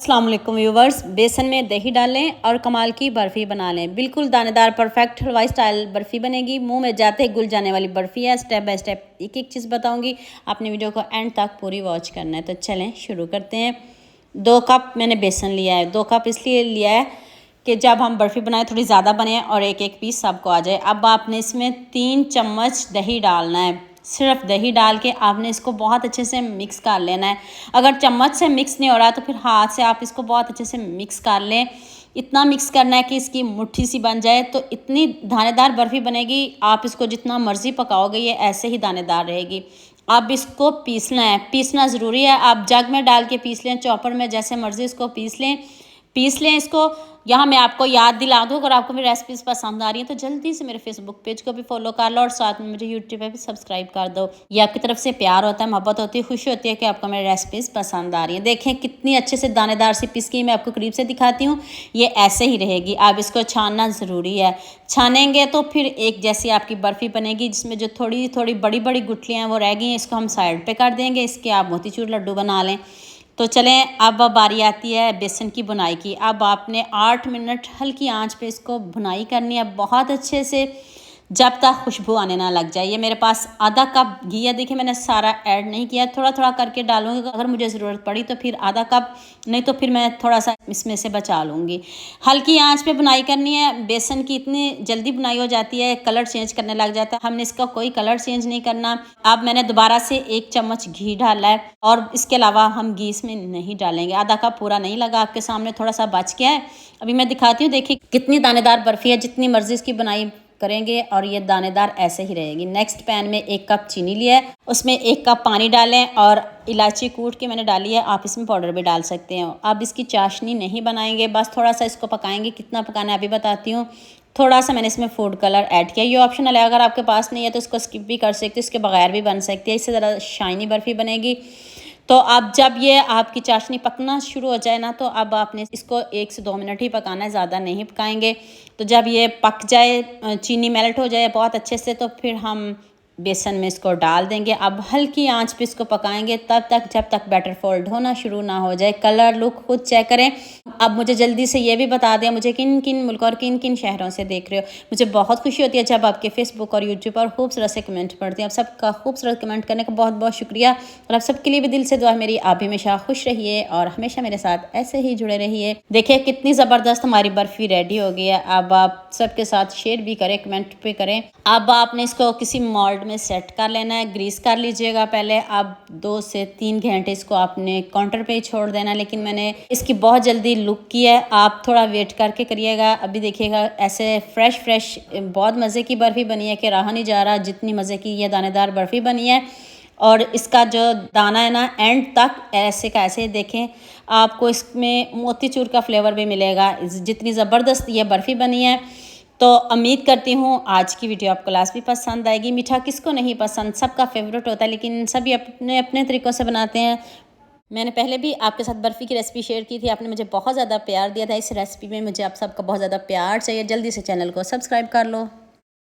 अस्सलाम वालेकुम व्यूवर्स, बेसन में दही डालें और कमाल की बर्फ़ी बना लें। बिल्कुल दानेदार परफेक्ट हलवाई स्टाइल बर्फ़ी बनेगी। मुंह में जाते ही घुल जाने वाली बर्फ़ी है। स्टेप बाय स्टेप एक एक चीज़ बताऊंगी। आपने वीडियो को एंड तक पूरी वॉच करना है। तो चलें शुरू करते हैं। 2 कप मैंने बेसन लिया है। 2 कप इसलिए लिया है कि जब हम बर्फ़ी बनाएं थोड़ी ज़्यादा बने और एक एक पीस सबको आ जाए। अब आपने इसमें 3 चम्मच दही डालना है। सिर्फ दही डाल के आपने इसको बहुत अच्छे से मिक्स कर लेना है। अगर चम्मच से मिक्स नहीं हो रहा तो फिर हाथ से आप इसको बहुत अच्छे से मिक्स कर लें। इतना मिक्स करना है कि इसकी मुट्ठी सी बन जाए। तो इतनी दानेदार बर्फ़ी बनेगी। आप इसको जितना मर्ज़ी पकाओगे ये ऐसे ही दानेदार रहेगी। अब इसको पीसना है, पीसना ज़रूरी है। आप जग में डाल के पीस लें, चॉपर में, जैसे मर्ज़ी इसको पीस लें इसको। यहाँ मैं आपको याद दिला दूँ, अगर आपको मेरी रेसिपीज़ पसंद आ रही हैं तो जल्दी से मेरे फेसबुक पेज को भी फॉलो कर लो और साथ में मुझे यूट्यूब पे भी सब्सक्राइब कर दो। ये आपकी तरफ से प्यार होता है, मोहब्बत होती है, खुशी होती है कि आपको मेरी रेसिपीज़ पसंद आ रही हैं। देखें कितनी अच्छे से दानेदार सी पिस की, मैं आपको करीब से दिखाती हूँ। ये ऐसे ही रहेगी। अब इसको छानना ज़रूरी है। छानेंगे तो फिर एक जैसी आपकी बर्फ़ी बनेगी, जिसमें जो थोड़ी थोड़ी बड़ी बड़ी गुठलियाँ वो रह गई हैं, इसको हम साइड पर कर देंगे। इसके आप मोतीचूर लड्डू बना लें। तो चलें, अब बारी आती है बेसन की बुनाई की। अब आपने 8 मिनट हल्की आंच पे इसको बुनाई करनी है बहुत अच्छे से, जब तक खुशबू आने ना लग जाए। ये मेरे पास आधा कप घी है। देखिए मैंने सारा ऐड नहीं किया, थोड़ा थोड़ा करके डालूंगी। अगर मुझे ज़रूरत पड़ी तो फिर आधा कप, नहीं तो फिर मैं थोड़ा सा इसमें से बचा लूँगी। हल्की आंच पे बुनाई करनी है। बेसन की इतनी जल्दी बुनाई हो जाती है, कलर चेंज करने लग जाता है। हमने इसका कोई कलर चेंज नहीं करना। अब मैंने दोबारा से 1 चम्मच घी डाला है और इसके अलावा हम घी इसमें नहीं डालेंगे। आधा कप पूरा नहीं लगा, आपके सामने थोड़ा सा बच गया है। अभी मैं दिखाती हूँ। देखिए कितनी दानेदार बर्फ़ी है। जितनी मर्ज़ी इसकी बुनाई करेंगे और ये दानेदार ऐसे ही रहेगी। नेक्स्ट पैन में 1 कप चीनी लिया है, उसमें 1 कप पानी डालें और इलायची कूट के मैंने डाली है। आप इसमें पाउडर भी डाल सकते हैं। अब इसकी चाशनी नहीं बनाएंगे, बस थोड़ा सा इसको पकाएंगे। कितना पकाना है अभी बताती हूँ। थोड़ा सा मैंने इसमें फूड कलर ऐड किया। ये ऑप्शनल है, अगर आपके पास नहीं है तो इसको स्किप भी कर सकते हो, इसके बगैर भी बन सकती है। इससे ज़रा शाइनी बर्फ़ी बनेगी। तो अब जब ये आपकी चाशनी पकना शुरू हो जाए ना, तो अब आपने इसको 1 से 2 मिनट ही पकाना है, ज़्यादा नहीं पकाएंगे। तो जब ये पक जाए, चीनी मेल्ट हो जाए बहुत अच्छे से, तो फिर हम बेसन में इसको डाल देंगे। अब हल्की आंच पे इसको पकाएंगे तब तक जब तक बैटर फोल्ड होना शुरू ना हो जाए। कलर लुक खुद चेक करें। अब मुझे जल्दी से ये भी बता दें, मुझे किन किन मुल्क और किन किन शहरों से देख रहे हो। मुझे बहुत खुशी होती है जब आपके फेसबुक और यूट्यूब पर खूबसूरत से कमेंट पढ़ती हैं। आप सबका खूबसूरत कमेंट करने का बहुत बहुत शुक्रिया। और आप सबके लिए भी दिल से दुआ मेरी, आप भी हमेशा खुश रहिए और हमेशा मेरे साथ ऐसे ही जुड़े रहिए। देखिए कितनी ज़बरदस्त हमारी बर्फ़ी रेडी हो गई है। अब आप सबके साथ शेयर भी करें, कमेंट पे करें। अब आपने इसको किसी मोल्ड में सेट कर लेना है, ग्रीस कर लीजिएगा पहले। अब 2 से 3 घंटे इसको आपने काउंटर पे ही छोड़ देना। लेकिन मैंने इसकी बहुत जल्दी लुक की है, आप थोड़ा वेट करके करिएगा। अभी देखिएगा ऐसे फ्रेश बहुत मज़े की बर्फ़ी बनी है कि रहा नहीं जा रहा, जितनी मज़े की ये दानेदार बर्फ़ी बनी है। और इसका जो दाना है ना, एंड तक ऐसे का ऐसे देखें, आपको इसमें मोतीचूर का फ्लेवर भी मिलेगा। जितनी ज़बरदस्त ये बर्फ़ी बनी है। तो उम्मीद करती हूँ आज की वीडियो आपको क्लास भी पसंद आएगी। मीठा किसको नहीं पसंद, सबका फेवरेट होता है, लेकिन सभी अपने अपने तरीक़ों से बनाते हैं। मैंने पहले भी आपके साथ बर्फ़ी की रेसिपी शेयर की थी, आपने मुझे बहुत ज़्यादा प्यार दिया था। इस रेसिपी में मुझे आप सबका बहुत ज़्यादा प्यार चाहिए। जल्दी से चैनल को सब्सक्राइब कर लो।